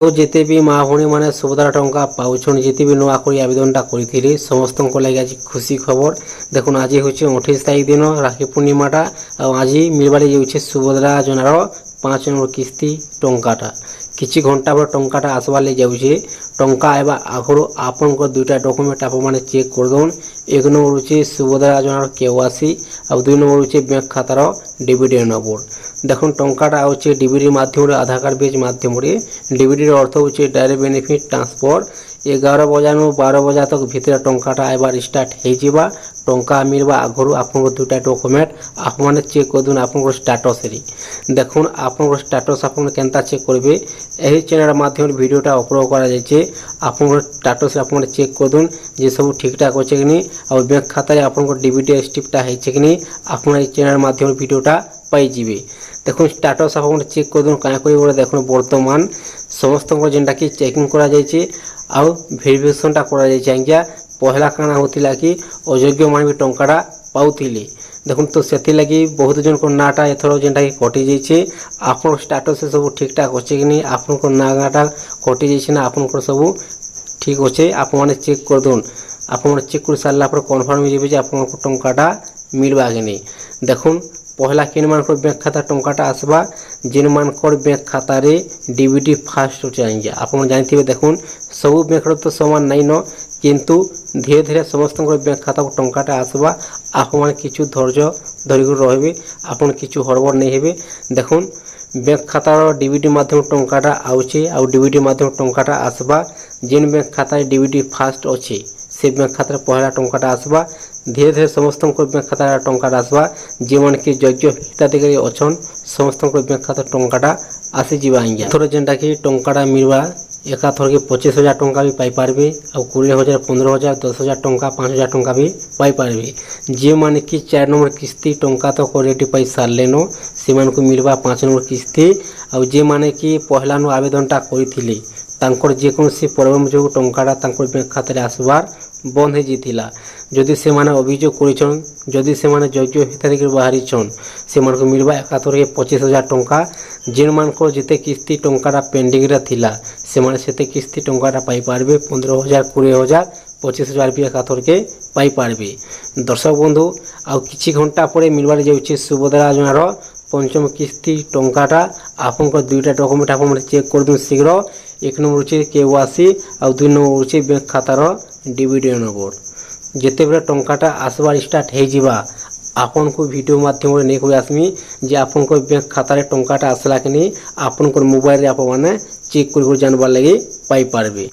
तो जिते भी माँ भौणी मैंने सुभद्रा टंका पाउछन जिते भी नुआ कर आवेदनटा करी समस्त लगे आज खुशी खबर देखुन आज हूँ 28 तारीख दिन राखी पूर्णिमाटा आज मिलबार जाऊे सुभद्रा योजनार 5 नंबर किस्ती टंकाटा किछि घंटा पर टंकाटा आसबार लगे जाऊे टंका आवा आगु आपण दुईटा डॉक्यूमेंट आप चेक कर दौन। एक नंबर हूँ सुभद्रा योजनार केवासी और 2 नंबर हूँ बैंक खातार डीबीटी नंबर। देखो टंकाटा आउे डीबीटी माध्यम आधार कार्ड बेच माध्यम डीबीटी अर्थ हूँ डायरेक्ट बेनिफिट ट्रांसफर 11 बजार 12 बजा तक भितर टंकाटा आइबार स्टार्ट हो टंका मिलवा आगु आप दुईटा डॉक्यूमेंट आप चेक कर दून आप स्टाटस देखुन आप स्टाटस आप केनता चेक करेंगे यही चैनल माध्यम वीडियोटा अपलोड कर स्टाटस आप चेक कर दून जे सब ठीक ठाक अच्छे कि और बैंक खाता आप डीबीटी स्टिपटा होचे कि आप चैनल माध्यम वीडियोटा पाइबे। देखो स्टाटस आप चेक कर दून क्या देखो बर्तमान समस्त जेनटा कि चेकिंग करा जायछि आउ वेरिफिकेशनटा करा जायछि आज्ञा पहला काना होतिला कि अयोग्य मान भी टंकाटा पाउथिले देखुन तो से लगी बहुत जन को नाटा एथर जेनटा कि कटि जाइए आप स्टाटस सब ठीक ठाक अच्छे कि आप नाटा कटि जाइए ना आप सब ठीक अच्छे आप चेक कर दून आप चेक कर सारा कनफर्म हो आप टंकाटा मिलवा कि नहीं। देखुन पहला किन मान बैंक खाता टंकाटा आसवा जिन मान बैंक खाता रे डीबीटी फास्ट चाहिए आप जानते देखुन सब बैंक तो समान नहीं न किंतु धीरे धीरे समस्त बैंक खाता को टंकाटा आसवा आप किछु धैर्य धरिक रहे आप किछु हड़बड़ नहीं हे। देखुन बैंक खातार डीबीटी माध्यम टंकाटा आउचे आ डीबीटी माध्यम टंकाटा आसवा जिन बैंक खाता डीबीटी फास्ट अच्छे से बैंक खाता पहला टंकाटा आसवा धीरे धीरे समस्त बैंक खाता टंकाटा आसवा जे मन कि योग्य हिताधिकारी अच्छन समस्त बैंक खाता टंकाटा आसीजा आज्ञा थोड़ा जेनटा कि टंकाटा मिलवा एकाथर के 25,000 टंका भी पाइपर आ 20,000 15,000 10,000 टंका 5,000 टंका भी पाइपर जे मैंने कि 4 नंबर किस्ती टंका तक ऑलरेडी पाई सारे से मिलवा 5 नंबर किस्ती और जे मैंने कि पहला नु आवेदनटा करथिले तांकर जेकोसी प्रॉब्लम जो टंकाटा तांकर बैंक खाता आसबार बंद हो जाता जदि से माने अभियोग करिछन जदि से माने योग्य हिताधिकारी बाहरीछन से मानको मिलवा एकाथर के 25,000 टंका जिन मानको जिते किस्ती टंकाटा पेंडिंग रे थिला से माने सेते किस्ती टंकाटा पाई पारबे 15,000 20,000 25,000 भी एकाथर के पाई पारबे। दर्शक बंधु आउ किछि घंटा पर मिलबार जाउछि सुभद्रा योजनार 5म किस्ती टंकाटा आपन दुईटा डॉक्यूमेंट आप चेक कर दून शीघ्र। एक नंबर हूँ केवासी और 2 नंबर हूँ बैंक खातार डीबीटी नंबर जिते बेले टंकाटा आसबार स्टार्ट हो आपन को वीडियो माध्यम नहीं कोई आसमी जे आपन को बैंक खाता टंकाटा आसला कि नहीं आपन को मोबाइल आप चेक कर जानबार लगे पाई पारबे।